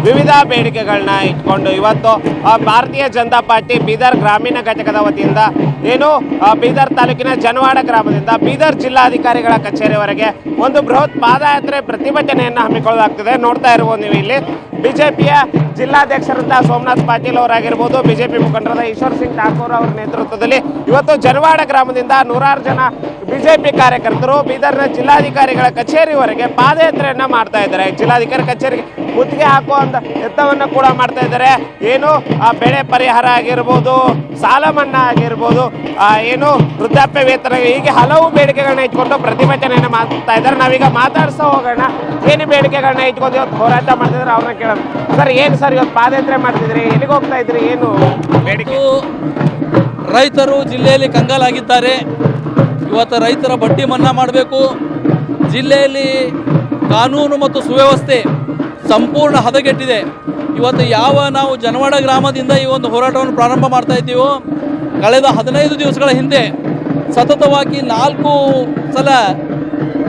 ವಿವಿಧ ಬೇಡಿಕೆಗಳನ್ನ ಇಟ್ಕೊಂಡು ಇವತ್ತು ಭಾರತೀಯ ಜನತಾ ಪಾರ್ಟಿ ಬೀದರ್ ಗ್ರಾಮೀಣ ಘಟಕದ ವತಿಯಿಂದ ಏನು ಬೀದರ್ ತಾಲೂಕಿನ ಜನವಾಡ ಗ್ರಾಮದಿಂದ ಬೀದರ್ ಜಿಲ್ಲಾಧಿಕಾರಿಗಳ ಕಚೇರಿವರೆಗೆ ಒಂದು ಬೃಹತ್ ಪಾದಯಾತ್ರೆ ಪ್ರತಿಭಟನೆಯನ್ನು ಹಮ್ಮಿಕೊಳ್ಳಲಾಗ್ತದೆ. ನೋಡ್ತಾ ಇರಬಹುದು ನೀವು ಇಲ್ಲಿ ಬಿಜೆಪಿಯ ಜಿಲ್ಲಾಧ್ಯಕ್ಷರಂತ ಸೋಮನಾಥ್ ಪಾಟೀಲ್ ಅವರಾಗಿರ್ಬೋದು, ಬಿಜೆಪಿ ಮುಖಂಡರಾದ ಈಶ್ವರ್ ಸಿಂಗ್ ಠಾಕೂರ್ ಅವರ ನೇತೃತ್ವದಲ್ಲಿ ಇವತ್ತು ಜನವಾಡ ಗ್ರಾಮದಿಂದ ನೂರಾರು ಜನ ಬಿಜೆಪಿ ಕಾರ್ಯಕರ್ತರು ಬೀದರ್ನ ಜಿಲ್ಲಾಧಿಕಾರಿಗಳ ಕಚೇರಿವರೆಗೆ ಪಾದಯಾತ್ರೆಯನ್ನ ಮಾಡ್ತಾ ಇದ್ದಾರೆ. ಜಿಲ್ಲಾಧಿಕಾರಿ ಕಚೇರಿಗೆ ಮುತ್ತಿಗೆ ಹಾಕುವಂತ ಯತ್ನವನ್ನು ಕೂಡ ಮಾಡ್ತಾ ಇದ್ದಾರೆ. ಏನು ಬೆಳೆ ಪರಿಹಾರ ಆಗಿರ್ಬೋದು, ಸಾಲ ಮನ್ನಾ ಆಗಿರ್ಬೋದು, ಏನು ವೃದ್ಧಾಪ್ಯ ವೇತನ, ಹೀಗೆ ಹಲವು ಬೇಡಿಕೆಗಳನ್ನ ಇಟ್ಕೊಂಡು ಪ್ರತಿಭಟನೆಯನ್ನು ಮಾಡ್ತಾ ಇದ್ದಾರೆ. ನಾವೀಗ ಮಾತಾಡ್ತಾ ಹೋಗೋಣ. ಏನು ಬೇಡಿಕೆಗಳನ್ನ ಇಟ್ಕೊಂಡು ಇವತ್ತು ಹೋರಾಟ ಮಾಡ್ತಿದ್ರೆ ಅವ್ರನ್ನ ಕೇಳೋಣ. ಸರ್, ಏನು ಸರ್ ಇವತ್ತು ಪಾದಯಾತ್ರೆ ಮಾಡ್ತಿದ್ರಿ, ಎಲ್ಲಿಗೆ ಹೋಗ್ತಾ ಇದ್ರಿ, ಏನು ಬೇಡಿಕೆ? ರೈತರು ಜಿಲ್ಲೆಯಲ್ಲಿ ಕಂಗಾಲಾಗಿದ್ದಾರೆ. ಇವತ್ತು ರೈತರ ಬಡ್ಡಿ ಮನ್ನಾ ಮಾಡಬೇಕು. ಜಿಲ್ಲೆಯಲ್ಲಿ ಕಾನೂನು ಮತ್ತು ಸುವ್ಯವಸ್ಥೆ ಸಂಪೂರ್ಣ ಹದಗೆಟ್ಟಿದೆ. ಇವತ್ತು ನಾವು ಜನವಾಡ ಗ್ರಾಮದಿಂದ ಈ ಒಂದು ಹೋರಾಟವನ್ನು ಪ್ರಾರಂಭ ಮಾಡ್ತಾ ಇದ್ದೀವೋ, ಕಳೆದ 15 ದಿವಸಗಳ ಹಿಂದೆ ಸತತವಾಗಿ 4 ಸಲ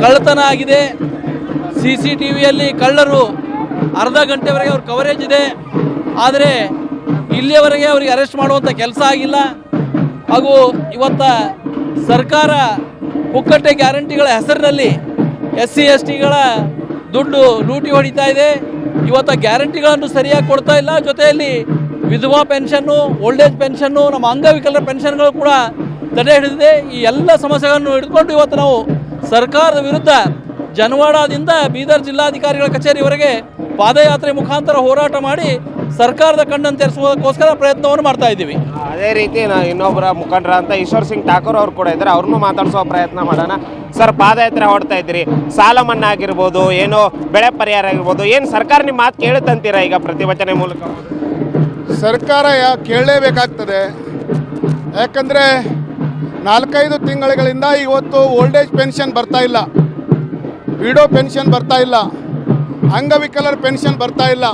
ಕಳ್ಳತನ ಆಗಿದೆ. CCTVಯಲ್ಲಿ ಕಳ್ಳರು ಅರ್ಧ ಗಂಟೆವರೆಗೆ ಅವ್ರ ಕವರೇಜ್ ಇದೆ. ಆದರೆ ಇಲ್ಲಿಯವರೆಗೆ ಅವರಿಗೆ ಅರೆಸ್ಟ್ ಮಾಡುವಂಥ ಕೆಲಸ ಆಗಿಲ್ಲ. ಹಾಗೂ ಇವತ್ತ ಸರ್ಕಾರ ಪುಕ್ಕಟ್ಟೆ ಗ್ಯಾರಂಟಿಗಳ ಹೆಸರಿನಲ್ಲಿ SC STಗಳ ದುಡ್ಡು ಲೂಟಿ ಹೊಡಿತಾ ಇದೆ. ಇವತ್ತು ಗ್ಯಾರಂಟಿಗಳನ್ನು ಸರಿಯಾಗಿ ಕೊಡ್ತಾ ಇಲ್ಲ. ಜೊತೆಯಲ್ಲಿ ವಿಧವಾ ಪೆನ್ಷನ್ನು, ಓಲ್ಡ್ ಏಜ್ ಪೆನ್ಷನ್ನು, ನಮ್ಮ ಅಂಗವಿಕಲರ ಪೆನ್ಷನ್ಗಳು ಕೂಡ ತಡೆ ಹಿಡಿದಿದೆ. ಈ ಎಲ್ಲ ಸಮಸ್ಯೆಗಳನ್ನು ಹಿಡಿದುಕೊಂಡು ಇವತ್ತು ನಾವು ಸರ್ಕಾರದ ವಿರುದ್ಧ ಜನವಾಡದಿಂದ ಬೀದರ್ ಜಿಲ್ಲಾಧಿಕಾರಿಗಳ ಕಚೇರಿವರೆಗೆ ಪಾದಯಾತ್ರೆ ಮುಖಾಂತರ ಹೋರಾಟ ಮಾಡಿ ಸರ್ಕಾರದ ಕಣ್ಣನ್ನು ತೆರೆಸುವುದಕ್ಕೋಸ್ಕರ ಪ್ರಯತ್ನವನ್ನು ಮಾಡ್ತಾ ಇದ್ದೀವಿ. ಅದೇ ರೀತಿ ಇನ್ನೊಬ್ಬರ ಮುಖಂಡರ ಅಂತ ಈಶ್ವರ್ ಸಿಂಗ್ ಠಾಕೂರ್ ಅವರು ಕೂಡ ಇದ್ದಾರೆ. ಅವ್ರನ್ನೂ ಮಾತಾಡಿಸುವ ಪ್ರಯತ್ನ ಮಾಡೋಣ. ಸರ್, ಪಾದಯಾತ್ರೆ ಹೊಡ್ತಾ ಇದ್ದೀರಿ, ಸಾಲ ಮನ್ನಾ ಆಗಿರ್ಬೋದು, ಏನು ಬೆಳೆ ಪರಿಹಾರ ಆಗಿರ್ಬೋದು, ಏನು ಸರ್ಕಾರ ನಿಮ್ಮ ಮಾತು ಕೇಳುತ್ತಂತೀರಾ ಈಗ ಪ್ರತಿಭಟನೆ ಮೂಲಕ? ಸರ್ಕಾರ ಕೇಳಲೇಬೇಕಾಗ್ತದೆ. ಯಾಕಂದರೆ 4-5 ತಿಂಗಳಿಂದ ಇವತ್ತು ಓಲ್ಡ್ ಏಜ್ ಪೆನ್ಷನ್ ಬರ್ತಾ ಇಲ್ಲ, ವಿಡೋ ಪೆನ್ಷನ್ ಬರ್ತಾ ಇಲ್ಲ, ಅಂಗವಿಕಲರ ಪೆನ್ಷನ್ ಬರ್ತಾ ಇಲ್ಲ.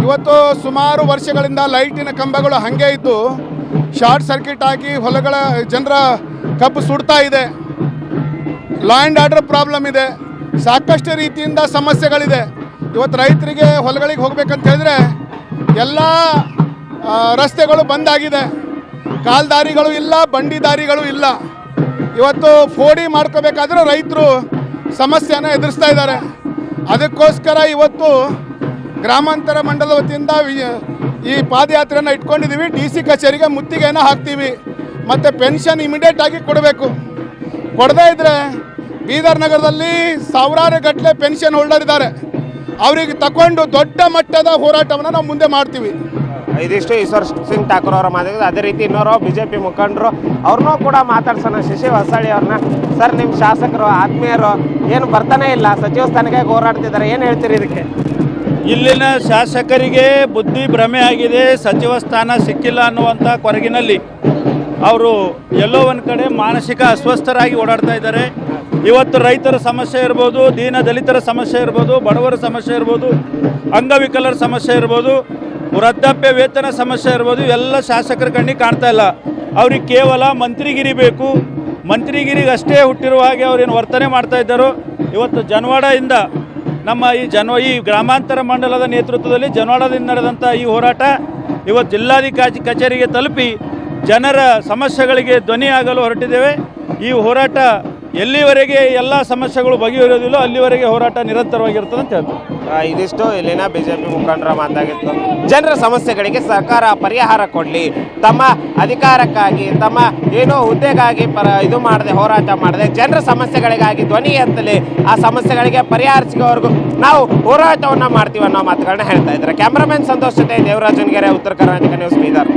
ಇವತ್ತು ಸುಮಾರು ವರ್ಷಗಳಿಂದ ಲೈಟಿನ ಕಂಬಗಳು ಹಾಗೆ ಇದ್ದು ಶಾರ್ಟ್ ಸರ್ಕ್ಯೂಟ್ ಆಗಿ ಹೊಲಗಳ ಜನರ ಕಬ್ಬು ಸುಡ್ತಾ ಇದೆ. ಲಾ ಆ್ಯಂಡ್ ಆರ್ಡರ್ ಪ್ರಾಬ್ಲಮ್ ಇದೆ. ಸಾಕಷ್ಟು ರೀತಿಯಿಂದ ಸಮಸ್ಯೆಗಳಿದೆ. ಇವತ್ತು ರೈತರಿಗೆ ಹೊಲಗಳಿಗೆ ಹೋಗ್ಬೇಕಂತ ಹೇಳಿದ್ರೆ ಎಲ್ಲ ರಸ್ತೆಗಳು ಬಂದಾಗಿದೆ. ಕಾಲ್ದಾರಿಗಳು ಇಲ್ಲ, ಬಂಡಿ ದಾರಿಗಳು ಇಲ್ಲ. ಇವತ್ತು ಫೋಡಿ ಮಾಡ್ಕೋಬೇಕಾದ್ರೂ ರೈತರು ಸಮಸ್ಯೆಯನ್ನು ಎದುರಿಸ್ತಾ ಇದ್ದಾರೆ. ಅದಕ್ಕೋಸ್ಕರ ಇವತ್ತು ಗ್ರಾಮಾಂತರ ಮಂಡಲದ ವತಿಯಿಂದ ಈ ಪಾದಯಾತ್ರೆಯನ್ನು ಇಟ್ಕೊಂಡಿದ್ದೀವಿ. DC ಕಚೇರಿಗೆ ಮುತ್ತಿಗೆಯನ್ನು ಹಾಕ್ತೀವಿ. ಮತ್ತು ಪೆನ್ಷನ್ ಇಮಿಡಿಯೇಟ್ ಆಗಿ ಕೊಡಬೇಕು. ಕೊಡದೇ ಇದ್ದರೆ ಬೀದರ್ ನಗರದಲ್ಲಿ ಸಾವಿರಾರು ಗಟ್ಟಲೆ ಪೆನ್ಷನ್ ಹೋಲ್ಡರ್ ಇದ್ದಾರೆ. ಅವರಿಗೆ ತಗೊಂಡು ದೊಡ್ಡ ಮಟ್ಟದ ಹೋರಾಟವನ್ನು ನಾವು ಮುಂದೆ ಮಾಡ್ತೀವಿ. ಇದಿಷ್ಟು ಈಶ್ವರ್ ಸಿಂಗ್ ಠಾಕೂರ್ ಅವರ ಮಾತಾಡಿದ್ರು. ಅದೇ ರೀತಿ ಇನ್ನೋರು ಬಿಜೆಪಿ ಮುಖಂಡರು ಅವ್ರನ್ನೂ ಕೂಡ ಮಾತಾಡ್ಸೋಣ. ಶಶಿ ಹೊಸಳ್ಳಿ ಅವ್ರನ್ನ. ಸರ್, ನಿಮ್ಮ ಶಾಸಕರು ಆತ್ಮೀಯರು ಏನು ಬರ್ತಾನೆ ಇಲ್ಲ, ಸಚಿವ ಸ್ಥಾನಕ್ಕೆ ಹೋರಾಡ್ತಿದ್ದಾರೆ, ಏನು ಹೇಳ್ತೀರಿ ಇದಕ್ಕೆ? ಇಲ್ಲಿನ ಶಾಸಕರಿಗೆ ಬುದ್ಧಿ ಭ್ರಮೆ ಆಗಿದೆ. ಸಚಿವ ಸ್ಥಾನ ಸಿಕ್ಕಿಲ್ಲ ಅನ್ನುವಂಥ ಕೊರಗಿನಲ್ಲಿ ಅವರು ಎಲ್ಲೋ ಒಂದು ಕಡೆ ಮಾನಸಿಕ ಅಸ್ವಸ್ಥರಾಗಿ ಓಡಾಡ್ತಾ ಇದ್ದಾರೆ. ಇವತ್ತು ರೈತರ ಸಮಸ್ಯೆ ಇರ್ಬೋದು, ದೀನ ದಲಿತರ ಸಮಸ್ಯೆ ಇರ್ಬೋದು, ಬಡವರ ಸಮಸ್ಯೆ ಇರ್ಬೋದು, ಅಂಗವಿಕಲರ ಸಮಸ್ಯೆ ಇರ್ಬೋದು, ವೃದ್ಧಾಪ್ಯ ವೇತನ ಸಮಸ್ಯೆ ಇರ್ಬೋದು, ಎಲ್ಲ ಶಾಸಕರ ಕಣ್ಣಿಗೆ ಕಾಣ್ತಾ ಇಲ್ಲ. ಅವ್ರಿಗೆ ಕೇವಲ ಮಂತ್ರಿಗಿರಿ ಬೇಕು. ಮಂತ್ರಿಗಿರಿಗೆ ಅಷ್ಟೇ ಹುಟ್ಟಿರುವ ಹಾಗೆ ಅವ್ರೇನು ವರ್ತನೆ ಮಾಡ್ತಾ ಇದ್ದಾರೋ. ಇವತ್ತು ಜನವಾಡದಿಂದ ನಮ್ಮ ಈ ಗ್ರಾಮಾಂತರ ಮಂಡಲದ ನೇತೃತ್ವದಲ್ಲಿ ಜನವಾಡದಿಂದ ನಡೆದಂಥ ಈ ಹೋರಾಟ ಇವತ್ತು ಜಿಲ್ಲಾಧಿಕಾರಿ ಕಚೇರಿಗೆ ತಲುಪಿ ಜನರ ಸಮಸ್ಯೆಗಳಿಗೆ ಧ್ವನಿಯಾಗಲು ಹೊರಟಿದ್ದೇವೆ. ಈ ಹೋರಾಟ ಎಲ್ಲಿವರೆಗೆ ಎಲ್ಲ ಸಮಸ್ಯೆಗಳು ಬಗೆಹರಿಯೋದಿಲ್ಲ ಅಲ್ಲಿವರೆಗೆ ಹೋರಾಟ ನಿರಂತರವಾಗಿರ್ತದೆ ಅಂತ ಹೇಳ್ತಾರೆ. ಇದಿಷ್ಟು ಇಲ್ಲಿನ ಬಿಜೆಪಿ ಮುಖಂಡರ ಮಾತಾಗಿತ್ತು. ಜನರ ಸಮಸ್ಯೆಗಳಿಗೆ ಸರ್ಕಾರ ಪರಿಹಾರ ಕೊಡಲಿ, ತಮ್ಮ ಅಧಿಕಾರಕ್ಕಾಗಿ, ತಮ್ಮ ಏನೋ ಹುದ್ದೆಗಾಗಿ ಇದು ಮಾಡದೆ, ಹೋರಾಟ ಮಾಡದೆ, ಜನರ ಸಮಸ್ಯೆಗಳಿಗಾಗಿ ಧ್ವನಿ ಎತ್ತಲಿ, ಆ ಸಮಸ್ಯೆಗಳಿಗೆ ಪರಿಹಾರ ಸಿಗೋವರೆಗೂ ನಾವು ಹೋರಾಟವನ್ನು ಮಾಡ್ತೀವಿ ಅನ್ನೋ ಮಾತುಗಳನ್ನ ಹೇಳ್ತಾ ಇದ್ದಾರೆ. ಕ್ಯಾಮ್ರಾಮನ್ ಸಂತೋಷ್ ಜೊತೆ ದೇವರಾಜನ್ಗೆರೆ, ಉತ್ತರ ಕರ್ನಾಟಕ ನ್ಯೂಸ್, ಬೀದರ್.